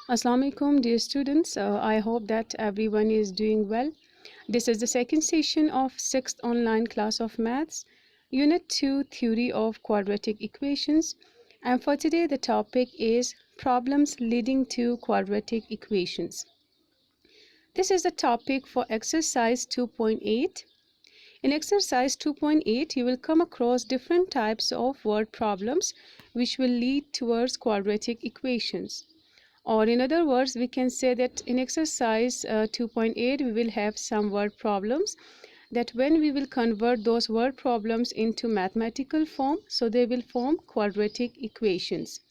Assalamu alaikum, dear students. I hope that everyone is doing well. This is the second session of 6th online class of maths, Unit 2, Theory of Quadratic Equations. And for today, the topic is problems leading to quadratic equations. This is the topic for exercise 2.8. In exercise 2.8, you will come across different types of word problems which will lead towards quadratic equations. Or in other words, we can say that in exercise 2.8, we will have some word problems that when we will convert those word problems into mathematical form, so they will form quadratic equations.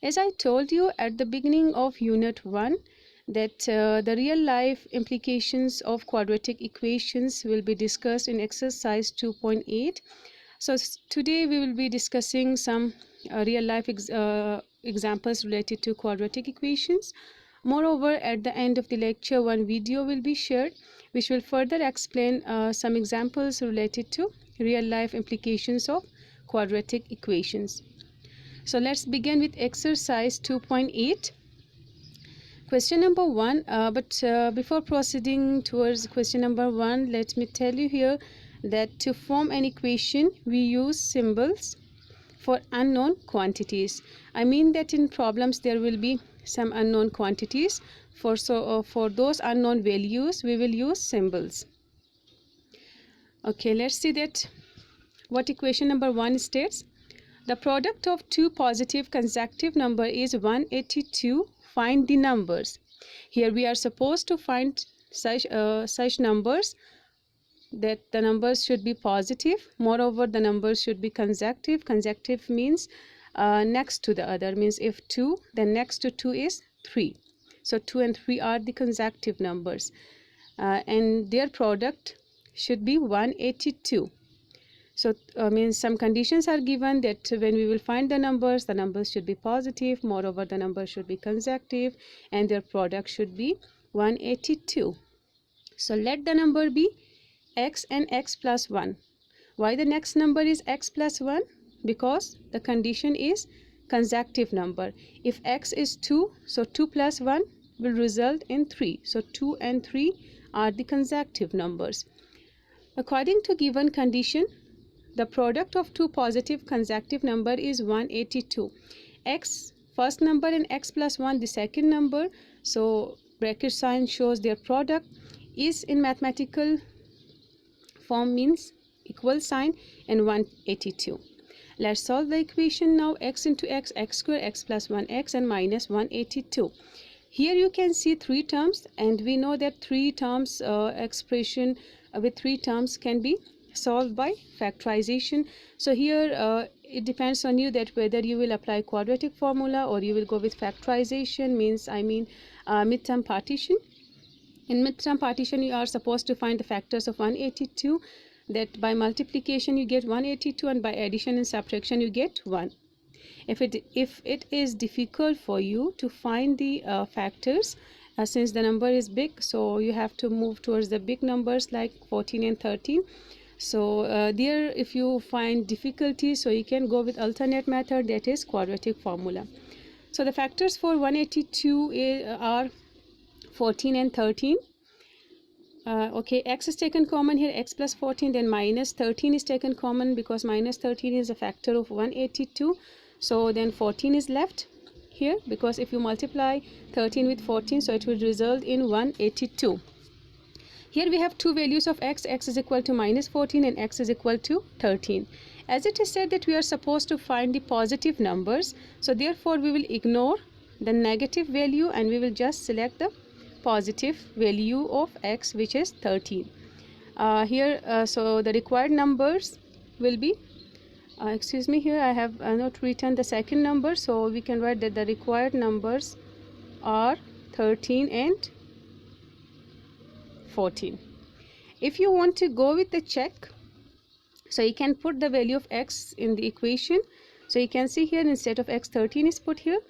As I told you at the beginning of Unit 1, that the real life implications of quadratic equations will be discussed in exercise 2.8. So today we will be discussing some real life examples related to quadratic equations. Moreover, at the end of the lecture, one video will be shared which will further explain some examples related to real life implications of quadratic equations. So let's begin with exercise 2.8. Question number 1, but before proceeding towards question number 1, let me tell you here that to form an equation we use symbols for unknown quantities. I mean that in problems there will be some unknown quantities. For those unknown values we will use symbols. Okay, let's see that what equation number 1 states. The product of two positive consecutive numbers is 182. Find the numbers. Here we are supposed to find such numbers that the numbers should be positive. Moreover, the numbers should be consecutive. Consecutive means next to the other. Means if 2, then next to 2 is 3. So 2 and 3 are the consecutive numbers. And their product should be 182. So means some conditions are given that when we will find the numbers should be positive. Moreover, the numbers should be consecutive and their product should be 182. So let the number be x and x plus 1. Why the next number is x plus 1? Because the condition is consecutive number. If x is 2, so 2 plus 1 will result in 3. So 2 and 3 are the consecutive numbers. According to given condition, the product of two positive consecutive number is 182. X first number and x plus 1 the second number. So bracket sign shows their product is in mathematical form means equal sign and 182. Let's solve the equation now. X into x, x square, x plus 1x and minus 182. Here you can see three terms and we know that three terms expression with three terms can be solved by factorization. So here it depends on you that whether you will apply quadratic formula or you will go with factorization, means midterm partition. In midterm partition you are supposed to find the factors of 182, that by multiplication you get 182 and by addition and subtraction you get 1. If it is difficult for you to find the factors, since the number is big, so you have to move towards the big numbers like 14 and 13. So there if you find difficulty, so you can go with alternate method, that is quadratic formula. So the factors for 182 are 14 and 13. Okay, x is taken common here, x plus 14, then minus 13 is taken common because minus 13 is a factor of 182. So then 14 is left here because if you multiply 13 with 14, so it will result in 182. Here we have two values of x is equal to minus 14 and x is equal to 13. As it is said that we are supposed to find the positive numbers, so therefore we will ignore the negative value and we will just select the positive value of x, which is 13. So the required numbers will be, excuse me, here I have not written the second number, so we can write that the required numbers are 13 and 14. If you want to go with the check, so you can put the value of x in the equation. So you can see here instead of x, 13 is put here.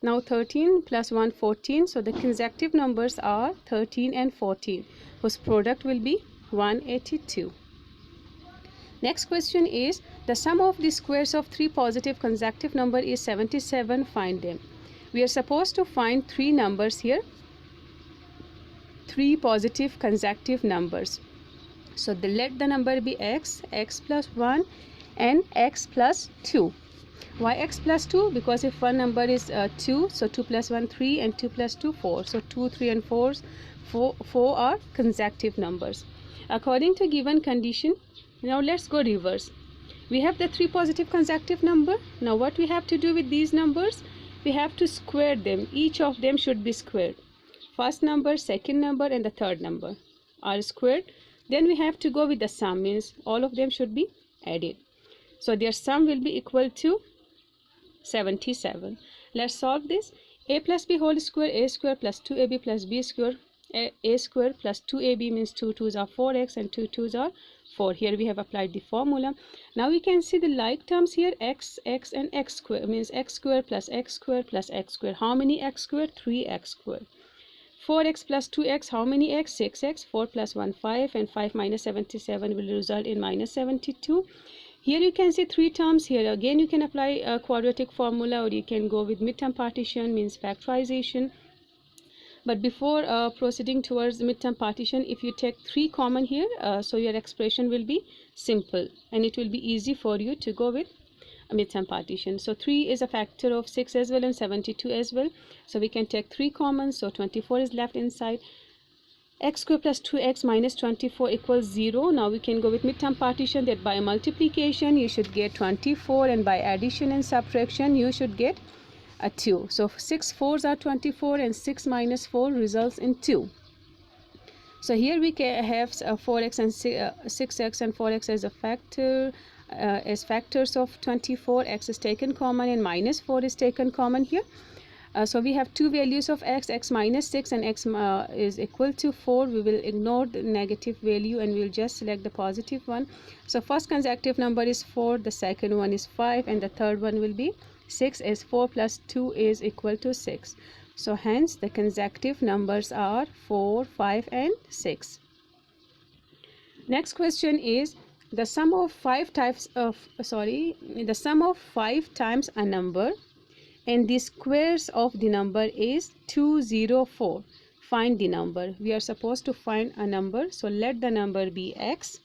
Now 13 plus 1, 14. So the consecutive numbers are 13 and 14, whose product will be 182. Next question is, the sum of the squares of three positive consecutive number is 77. Find them. We are supposed to find three numbers here, three positive consecutive numbers. So let the number be x, x plus 1 and x plus 2. Why x plus 2? Because if one number is 2, so 2 plus 1 3 and 2 plus 2 4. So 2, 3 and 4 are consecutive numbers. According to given condition, now let's go reverse. We have the three positive consecutive number. Now what we have to do with these numbers? We have to square them. Each of them should be squared. First number, second number and the third number are squared. Then we have to go with the sum, means all of them should be added. So their sum will be equal to 77. Let's solve this. A plus b whole square, a square plus 2ab plus b square, a square plus 2ab means 2 2s are 4x and 2 2s are 4. Here we have applied the formula. Now we can see the like terms here, x, x and x square means x square plus x square plus x square. How many x square? 3x square. 4x plus 2x, how many x? 6x. 4 plus 1, 5, and 5 minus 77 will result in minus 72. Here you can see three terms. Here again you can apply a quadratic formula, or you can go with midterm partition, means factorization. But before proceeding towards midterm partition, if you take 3 common here, so your expression will be simple and it will be easy for you to go with midterm partition. So 3 is a factor of 6 as well and 72 as well. So we can take 3 common, so 24 is left inside. X square plus 2x minus 24 equals 0. Now we can go with midterm partition, that by multiplication you should get 24 and by addition and subtraction you should get a 2. So 6 4s are 24 and 6 minus 4 results in 2. So here we can have 4x and 6x and 4x as a factor, as factors of 24. X is taken common and minus 4 is taken common here. So we have two values of x, x minus 6 and x is equal to 4. We will ignore the negative value and we will just select the positive one. So first consecutive number is 4, the second one is 5 and the third one will be 6, as 4 plus 2 is equal to 6. So hence the consecutive numbers are 4, 5 and 6. Next question is the sum of 5 times a number and the squares of the number is 204. Find the number. We are supposed to find a number, so let the number be x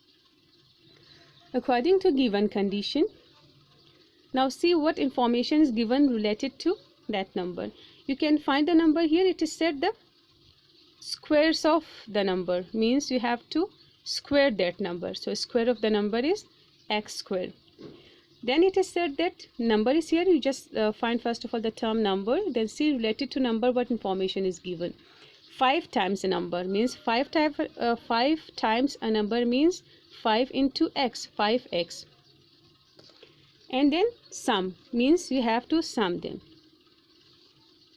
according to given condition. Now see what information is given related to that number. You can find the number here. It is said the squares of the number, means you have to square that number. So square of the number is x square. Then it is said that number is here. You just find first of all the term number, then see related to number what information is given. 5 times a number means 5 times a number means 5 into x, 5x. And then sum means you have to sum them.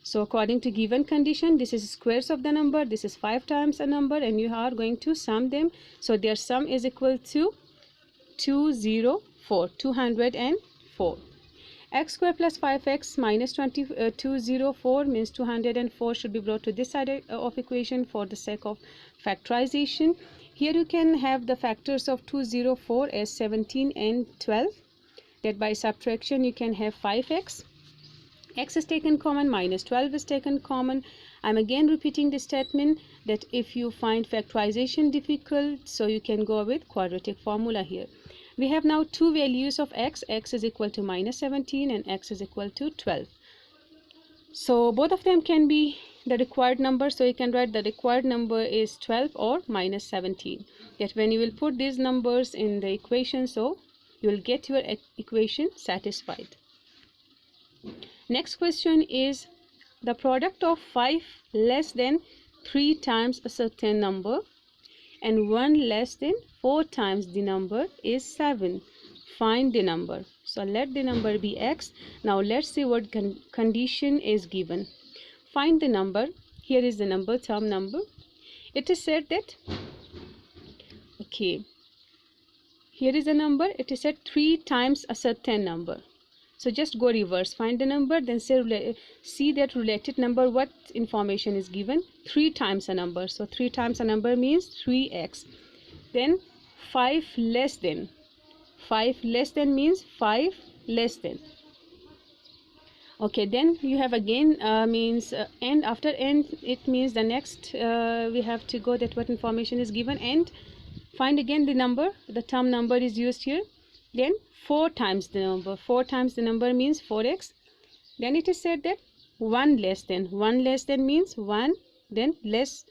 So according to given condition, this is squares of the number, this is 5 times a number and you are going to sum them. So their sum is equal to 204. X square plus 5x minus 204 means 204 should be brought to this side of equation for the sake of factorization. Here you can have the factors of 204 as 17 and 12. That by subtraction you can have 5x. X is taken common, minus 12 is taken common. I'm again repeating the statement that if you find factorization difficult, so you can go with quadratic formula here. We have now two values of x. X is equal to minus 17 and x is equal to 12. So both of them can be the required number. So you can write the required number is 12 or minus 17. Yet when you will put these numbers in the equation, so you will get your equation satisfied. Next question is the product of 5 less than 3 times a certain number and 1 less than 4 times the number is 7. Find the number. So let the number be x. Now let's see what condition is given. Find the number. Here is the number, term number. It is said that, okay, here is a number. It is said 3 times a certain number. So just go reverse, find the number, then see that related number, what information is given. 3 times a number. So 3 times a number means 3x. Then 5 less than. 5 less than means 5 less than. Okay, then you have again means and. After and it means the next we have to go that what information is given, and find again the number. The term number is used here. Then 4 times the number. 4 times the number means 4x. Then it is said that 1 less than. 1 less than means 1, then less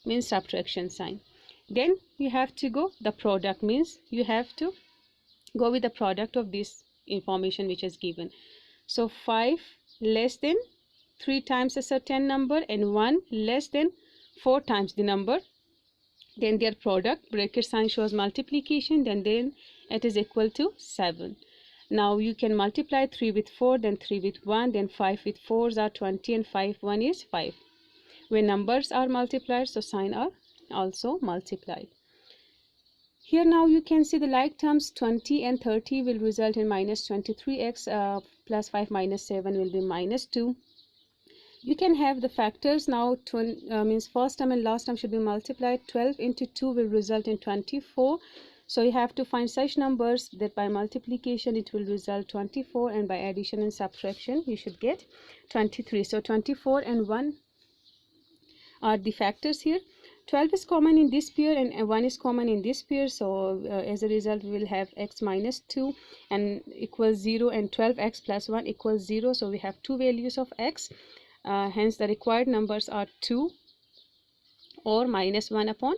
means subtraction sign. Then you have to go the product, means you have to go with the product of this information which is given. So 5 less than 3 times a certain number and 1 less than 4 times the number. Then their product, bracket sign shows multiplication, then it is equal to 7. Now you can multiply 3 with 4, then 3 with 1, then 5 with 4s are 20, and 5 1 is 5. When numbers are multiplied, so sign are also multiplied. Here now you can see the like terms 20 and 30 will result in minus 23x plus 5 minus 7 will be minus 2. You can have the factors now, means first term and last term should be multiplied. 12 into 2 will result in 24. So you have to find such numbers that by multiplication it will result 24, and by addition and subtraction you should get 23. So 24 and 1 are the factors here. 12 is common in this pair and 1 is common in this pair. So as a result we will have x minus 2 and equals 0, and 12x plus 1 equals 0. So we have two values of x. Hence the required numbers are 2 or minus 1 upon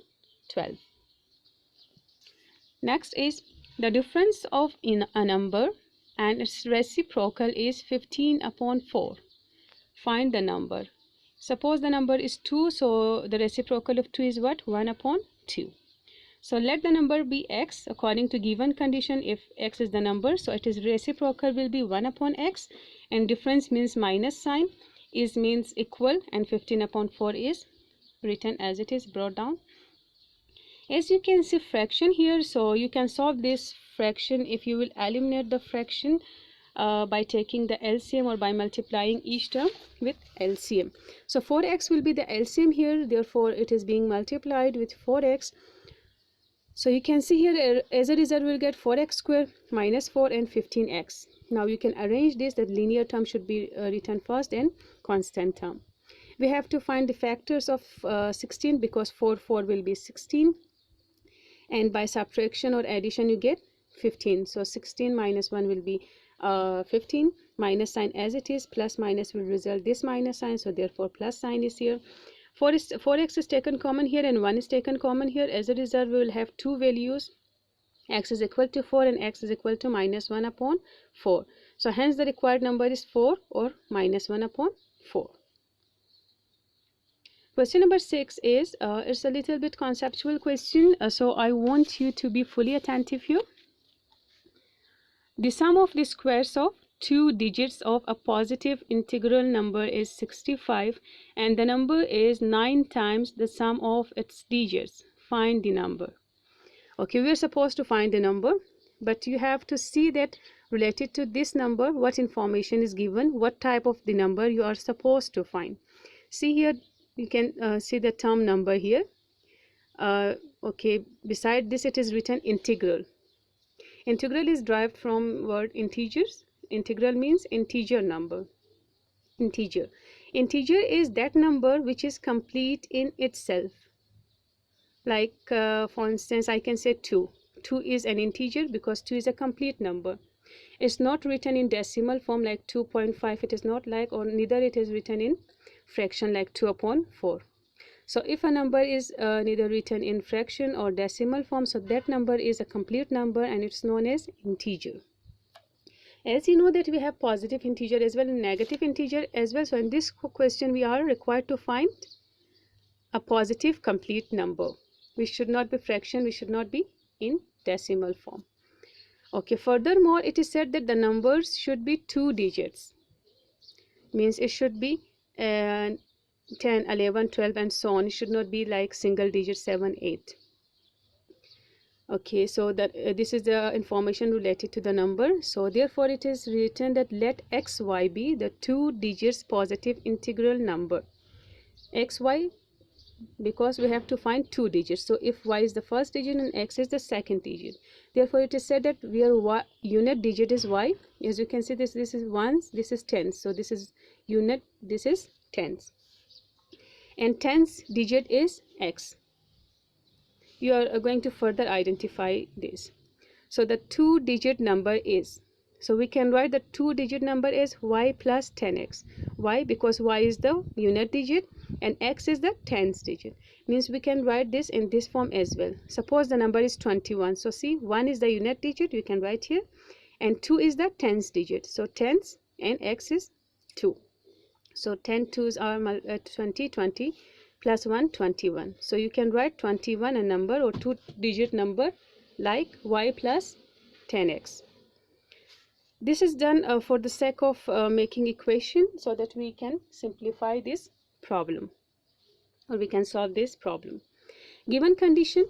12. Next is the difference of in a number and its reciprocal is 15 upon 4. Find the number. Suppose the number is 2, so the reciprocal of 2 is what? 1 upon 2. So let the number be x according to given condition. If x is the number, so it is reciprocal will be 1 upon x, and difference means minus sign, is means equal, and 15 upon 4 is written as it is, brought down. As you can see fraction here, so you can solve this fraction if you will eliminate the fraction by taking the LCM or by multiplying each term with LCM. So 4x will be the LCM here, therefore it is being multiplied with 4x. So you can see here as a result we will get 4x square minus 4 and 15x. Now you can arrange this, that linear term should be written first and constant term. We have to find the factors of 16 because 4 will be 16, and by subtraction or addition you get 15. So 16 minus 1 will be 15, minus sign as it is, plus minus will result this minus sign, so therefore plus sign is here. 4x is taken common here and 1 is taken common here. As a result we will have two values, x is equal to 4 and x is equal to minus 1 upon 4. So hence the required number is 4 or minus 1 upon 4. Question number 6 is it's a little bit conceptual question, so I want you to be fully attentive here. The sum of the squares of two digits of a positive integral number is 65, and the number is 9 times the sum of its digits. Find the number. Okay, we are supposed to find the number, but you have to see that related to this number what information is given, what type of the number you are supposed to find. See here, you can see the term number here. Okay, beside this it is written integral. Integral is derived from word integers. Integral means integer number. Integer is that number which is complete in itself. Like for instance I can say 2 is an integer because 2 is a complete number. It's not written in decimal form like 2.5, it is not like, or neither it is written in fraction like 2 upon 4. So if a number is neither written in fraction or decimal form, so that number is a complete number and it's known as integer. As you know that we have positive integer as well and negative integer as well, so in this question we are required to find a positive complete number. We should not be fraction, we should not be in decimal form. Okay, furthermore it is said that the numbers should be 2 digits, means it should be 10, 11, 12 and so on. It should not be like single digit 7, 8. Okay, so that this is the information related to the number. So therefore it is written that let xy be the 2 digits positive integral number. Xy because we have to find two digits. So if y is the first digit and x is the second digit, therefore it is said that where y, unit digit is y, as you can see, this is ones, this is tens, so this is unit, this is tens, and tens digit is x. You are going to further identify this. So the two digit number is, so we can write the two digit number is y plus 10x. Why? Because y is the unit digit and x is the tens digit. Means we can write this in this form as well. Suppose the number is 21. So see, 1 is the unit digit, you can write here, and 2 is the tens digit. So tens and x is 2. So 10 2s are 20, 20 plus 1, 21. So you can write 21 a number or two digit number like y plus 10x. This is done for the sake of making equation so that we can simplify this problem, or we can solve this problem. Given condition,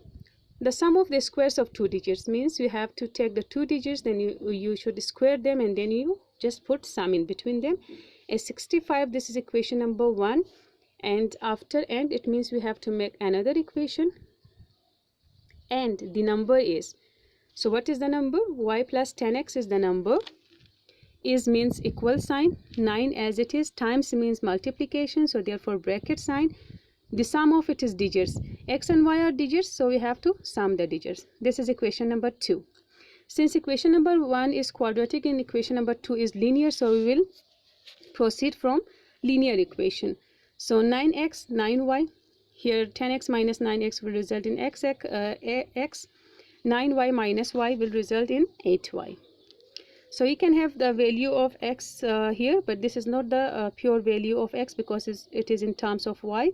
the sum of the squares of two digits, means you have to take the two digits, then you should square them, and then you just put sum in between them. As 65, this is equation number 1, and after and it means we have to make another equation, and the number is, so what is the number? Y plus 10x is the number. Is means equal sign, 9 as it is, times means multiplication, so therefore bracket sign. The sum of it is digits. X and y are digits, so we have to sum the digits. This is equation number 2. Since equation number 1 is quadratic and equation number 2 is linear, so we will proceed from linear equation. So 9x, 9y. Here 10x minus 9x will result in x. 9y minus y will result in 8y. So you can have the value of x here, but this is not the pure value of x because it is in terms of y.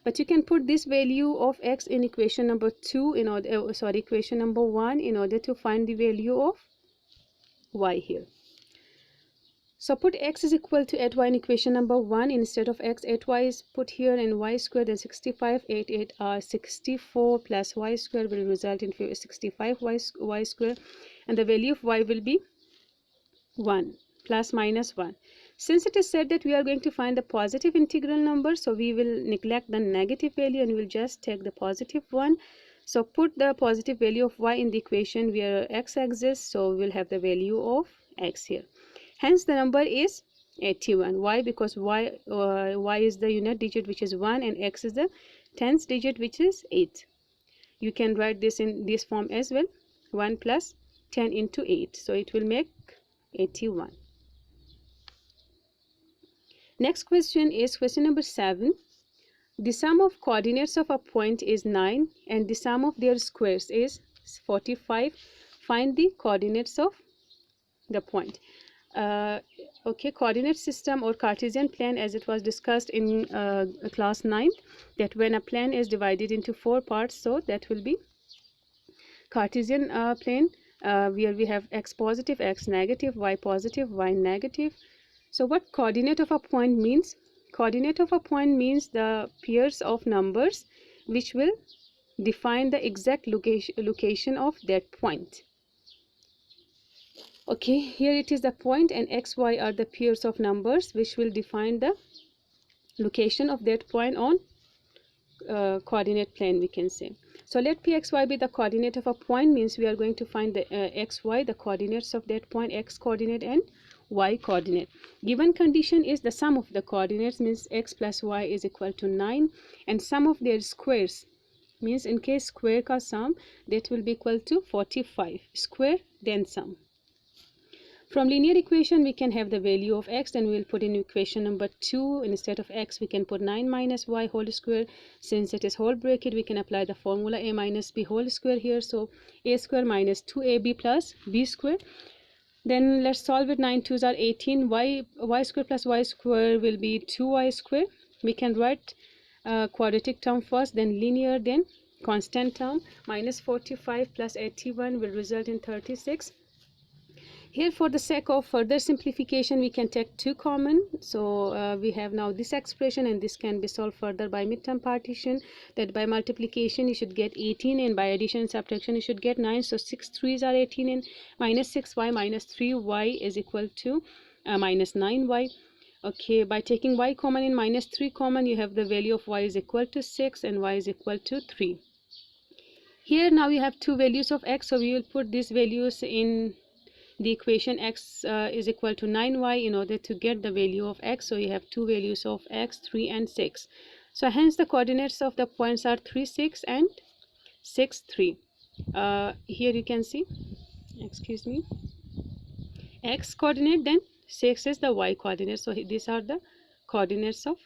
But you can put this value of x in equation number 2 in order, equation number 1 in order to find the value of y here. So put x is equal to 8y in equation number 1. Instead of x, 8y is put here, and y squared, then 65, 8 are 64 plus y squared will result in 65 y squared, and the value of y will be 1 plus minus 1. Since it is said that we are going to find the positive integral number, so we will neglect the negative value and we'll just take the positive one. So put the positive value of y in the equation where x exists, so we'll have the value of x here. Hence the number is 81. Why? Because y is the unit digit, which is 1, and x is the tens digit, which is 8. You can write this in this form as well, 1 plus 10 into 8, so it will make 81. Next question is question number 7. The sum of coordinates of a point is 9 and the sum of their squares is 45. Find the coordinates of the point. Okay, coordinate system or Cartesian plane, as it was discussed in class 9, that when a plane is divided into 4 parts, so that will be Cartesian plane, where we have x positive, x negative, y positive, y negative. So what coordinate of a point means? Coordinate of a point means the pairs of numbers which will define the exact location of that point. Okay, here it is the point, and x, y are the pairs of numbers which will define the location of that point on coordinate plane, we can say. So let pxy be the coordinate of a point, means we are going to find the xy, the coordinates of that point, x coordinate and y coordinate. Given condition is the sum of the coordinates, means x plus y is equal to 9, and sum of their squares, means in case square ka sum, that will be equal to 45. Square then sum. From linear equation we can have the value of x, then we will put in equation number 2. Instead of x we can put 9 minus y whole square. Since it is whole bracket, we can apply the formula a minus b whole square here, so a square minus 2ab plus b square. Then let's solve it. 9 2s are 18. Y square plus y square will be 2y square. We can write quadratic term first, then linear, then constant term. Minus 45 plus 81 will result in 36. Here, for the sake of further simplification, we can take 2 common. So we have now this expression, and this can be solved further by midterm partition, that by multiplication you should get 18 and by addition and subtraction you should get 9. So 6 3s are 18 and minus 6y minus 3y is equal to minus 9y. Okay, by taking y common in minus 3 common, you have the value of y is equal to 6 and y is equal to 3. Here now you have two values of x, so we will put these values in the equation. X is equal to 9y in order to get the value of x. So you have two values of x, 3 and 6. So hence the coordinates of the points are 3, 6 and 6, 3. Here you can see, excuse me, x coordinate, then 6 is the y coordinate. So these are the coordinates of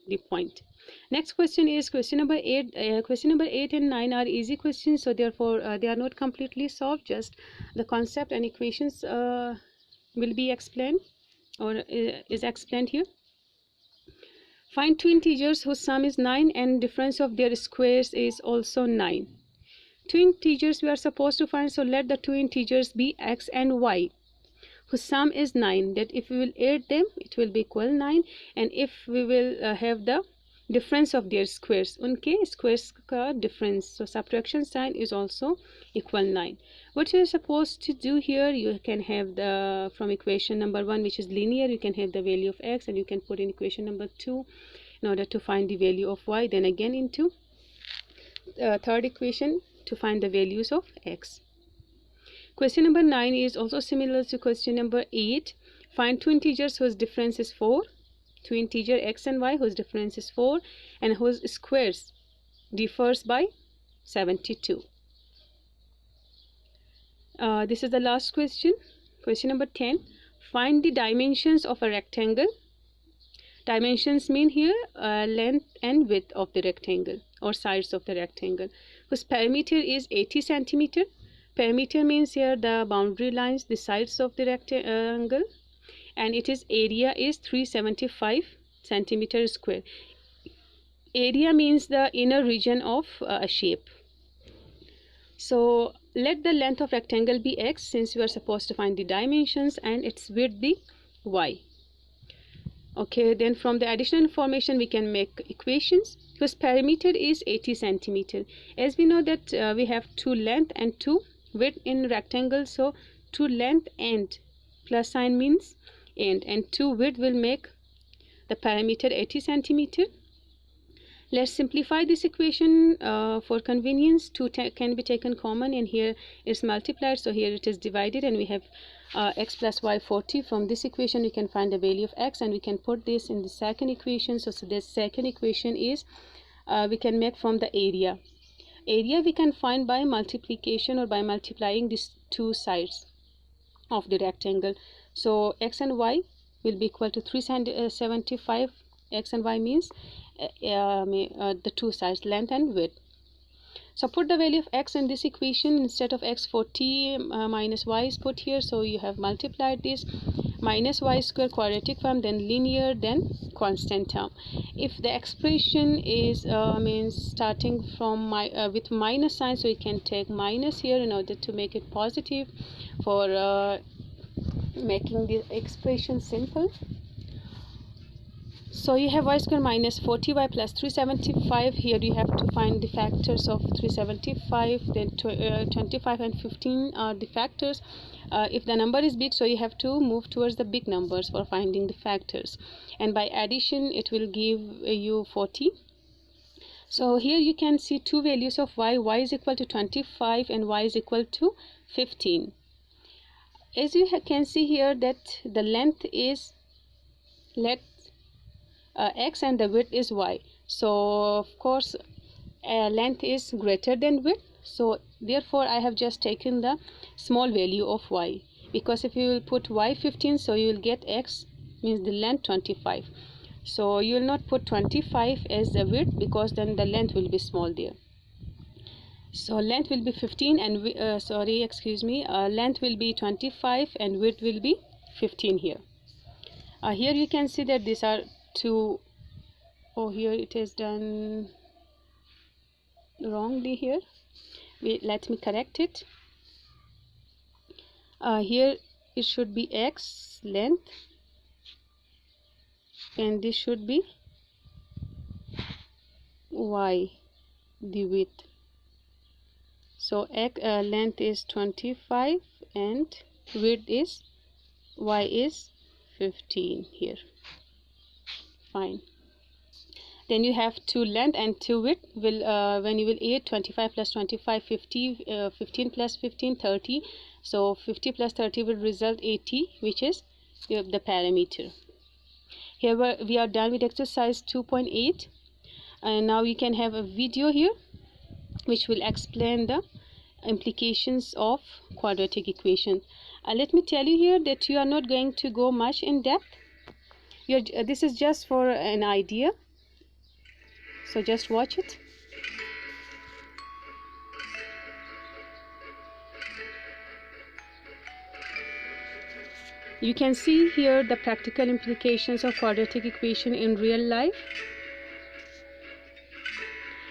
the point. Next question is question number 8. Question number 8 and 9 are easy questions, so therefore they are not completely solved. Just the concept and equations will be explained or is explained here. Find two integers whose sum is 9 and difference of their squares is also 9. Two integers we are supposed to find, so let the two integers be x and y whose sum is 9. That if we will add them, it will be equal 9, and if we will have the difference of their squares, उनके squares का difference, so subtraction sign is also equal 9. What you are supposed to do here, you can have the, from equation number 1 which is linear, you can have the value of x and you can put in equation number 2 in order to find the value of y, then again into third equation to find the values of x. Question number 9 is also similar to question number 8. Find two integers whose difference is 4. Two integer x and y whose difference is 4 and whose squares differs by 72. This is the last question. Question number 10. Find the dimensions of a rectangle. Dimensions mean here length and width of the rectangle or sides of the rectangle, whose perimeter is 80 centimeter. Perimeter means here the boundary lines, the sides of the rectangle, and it is area is 375 centimeter square. Area means the inner region of a shape. So let the length of rectangle be x, since we are supposed to find the dimensions, and its width be y. Okay, then from the additional information we can make equations. Whose perimeter is 80 centimeter. As we know that we have two length and two width in rectangle, so two length and plus sign means and two width will make the perimeter 80 centimeter. Let's simplify this equation for convenience. 2 can be taken common and here is multiplied, so here it is divided and we have x plus y 40. From this equation we can find the value of x and we can put this in the second equation. So this second equation is we can make from the area. Area we can find by multiplication or by multiplying these two sides of the rectangle. So x and y will be equal to 375. X and y means the two sides, length and width. So put the value of x in this equation. Instead of x 40 minus y is put here, so you have multiplied this minus y square quadratic form, then linear, then constant term. If the expression is means starting from with minus sign, so you can take minus here in order to make it positive for making the expression simple. So you have y square minus 40y plus 375. Here you have to find the factors of 375, then 25 and 15 are the factors. If the number is big, so you have to move towards the big numbers for finding the factors, and by addition it will give you 40. So here you can see two values of y. Y is equal to 25 and y is equal to 15. As you can see here that the length is x and the width is y, so of course length is greater than width, so therefore I have just taken the small value of y, because if you will put y 15, so you will get x means the length 25, so you will not put 25 as the width because then the length will be small there. So length will be 15 and length will be 25 and width will be 15 here. Here you can see that these are two. Oh, here it is done wrongly here. Let me correct it. Here it should be x length and this should be y the width. So length is 25 and width is y is 15 here. fine. Then you have 2 length and 2 width. When you will add 25 plus 25, 50, 15 plus 15, 30. So 50 plus 30 will result 80, which is the parameter. Here we are done with exercise 2.8, and now you can have a video here which will explain the implications of quadratic equation. Let me tell you here that you are not going to go much in depth. This is just for an idea, so just watch it. You can see here the practical implications of quadratic equation in real life.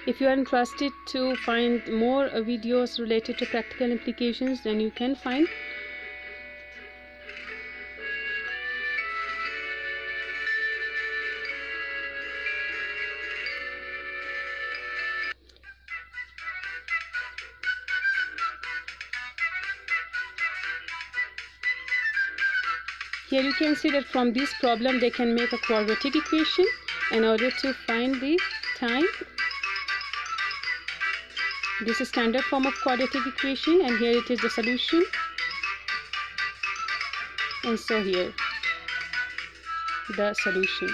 If you are interested to find more videos related to practical implications, then you can find. Here you can see that from this problem they can make a quadratic equation in order to find the time. This is standard form of quadratic equation, and here it is the solution. And so here the solution.